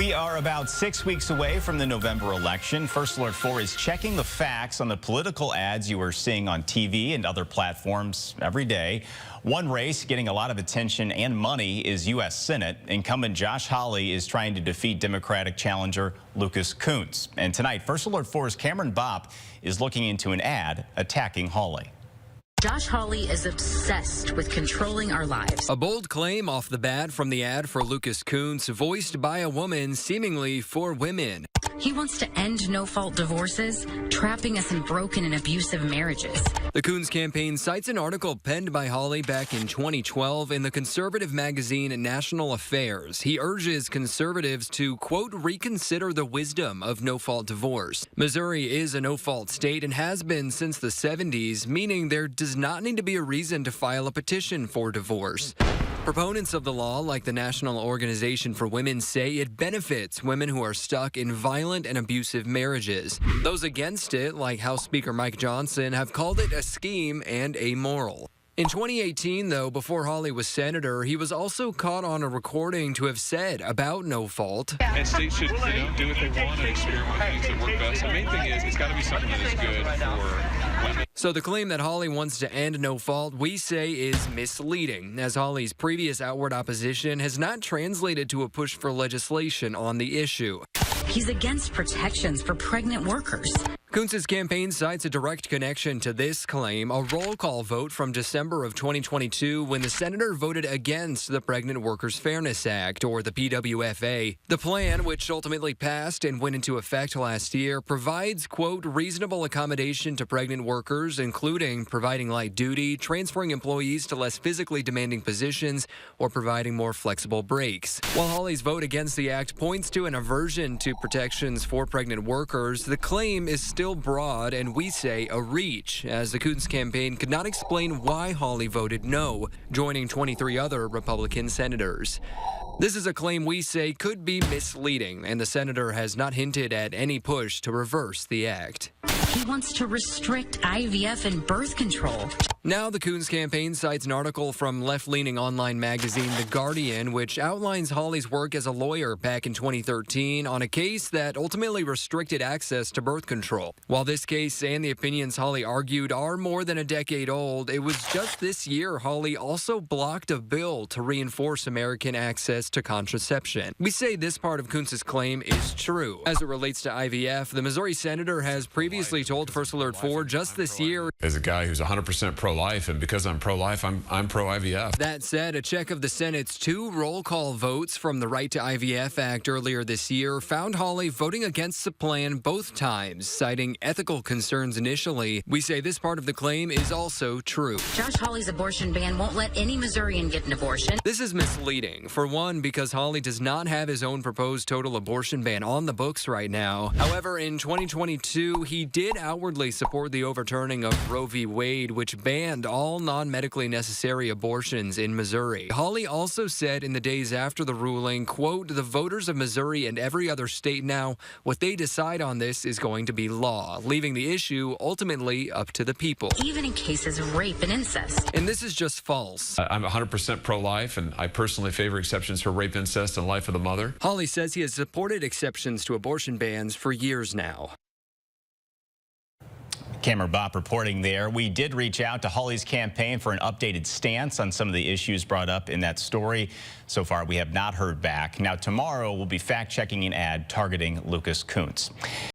We are about 6 weeks away from the November election. First Alert 4 is checking the facts on the political ads you are seeing on TV and other platforms every day. One race getting a lot of attention and money is U.S. Senate. Incumbent Josh Hawley is trying to defeat Democratic challenger Lucas Kunce. And tonight, First Alert 4's Cameron Bopp is looking into an ad attacking Hawley. Josh Hawley is obsessed with controlling our lives. A bold claim off the bat from the ad for Lucas Kunce, voiced by a woman seemingly for women. He wants to end no-fault divorces, trapping us in broken and abusive marriages. The Kunce campaign cites an article penned by Hawley back in 2012 in the conservative magazine National Affairs. He urges conservatives to, quote, reconsider the wisdom of no-fault divorce. Missouri is a no-fault state and has been since the 70s, meaning there does not need to be a reason to file a petition for divorce. Proponents of the law, like the National Organization for Women, say it benefits women who are stuck in violent and abusive marriages. Those against it, like House Speaker Mike Johnson, have called it a scheme and amoral. In 2018, though, before Hawley was senator, he was also caught on a recording to have said about no fault. And states should, do what they want and experiment with things that work best. The main thing is it's got to be something that is good for women. So the claim that Hawley wants to end no fault, we say, is misleading, as Hawley's previous outward opposition has not translated to a push for legislation on the issue. He's against protections for pregnant workers. Kunce's campaign cites a direct connection to this claim, a roll call vote from December of 2022 when the senator voted against the Pregnant Workers Fairness Act, or the PWFA. The plan, which ultimately passed and went into effect last year, provides, quote, reasonable accommodation to pregnant workers, including providing light duty, transferring employees to less physically demanding positions, or providing more flexible breaks. While Hawley's vote against the act points to an aversion to protections for pregnant workers, the claim is still broad and, we say, a reach, as the Kunce campaign could not explain why Hawley voted no, joining 23 other Republican senators. This is a claim we say could be misleading, and the senator has not hinted at any push to reverse the act. He wants to restrict IVF and birth control. Now the Kunce campaign cites an article from left-leaning online magazine The Guardian, which outlines Hawley's work as a lawyer back in 2013 on a case that ultimately restricted access to birth control. While this case and the opinions Hawley argued are more than a decade old, it was just this year Hawley also blocked a bill to reinforce American access to contraception. We say this part of Kunce's claim is true. As it relates to IVF, the Missouri senator has previously told First Alert 4 just this year, as a guy who's 100% pro-life, and because I'm pro-life, I'm pro-IVF. That said, a check of the Senate's 2 roll call votes from the Right to IVF Act earlier this year found Hawley voting against the plan both times, citing ethical concerns initially. We say this part of the claim is also true. Josh Hawley's abortion ban won't let any Missourian get an abortion. This is misleading. For one, because Hawley does not have his own proposed total abortion ban on the books right now. However, in 2022, he did outwardly support the overturning of Roe v. Wade, which banned all non-medically necessary abortions in Missouri. Hawley also said in the days after the ruling, quote, the voters of Missouri and every other state now, what they decide on this is going to be law, leaving the issue ultimately up to the people. Even in cases of rape and incest. And this is just false. I'm 100% pro-life, and I personally favor exceptions for rape, incest, and life of the mother. Hawley says he has supported exceptions to abortion bans for years now. Cameron Bopp reporting there. We did reach out to Hawley's campaign for an updated stance on some of the issues brought up in that story. So far, we have not heard back. Now, tomorrow, we'll be fact-checking an ad targeting Lucas Kunce.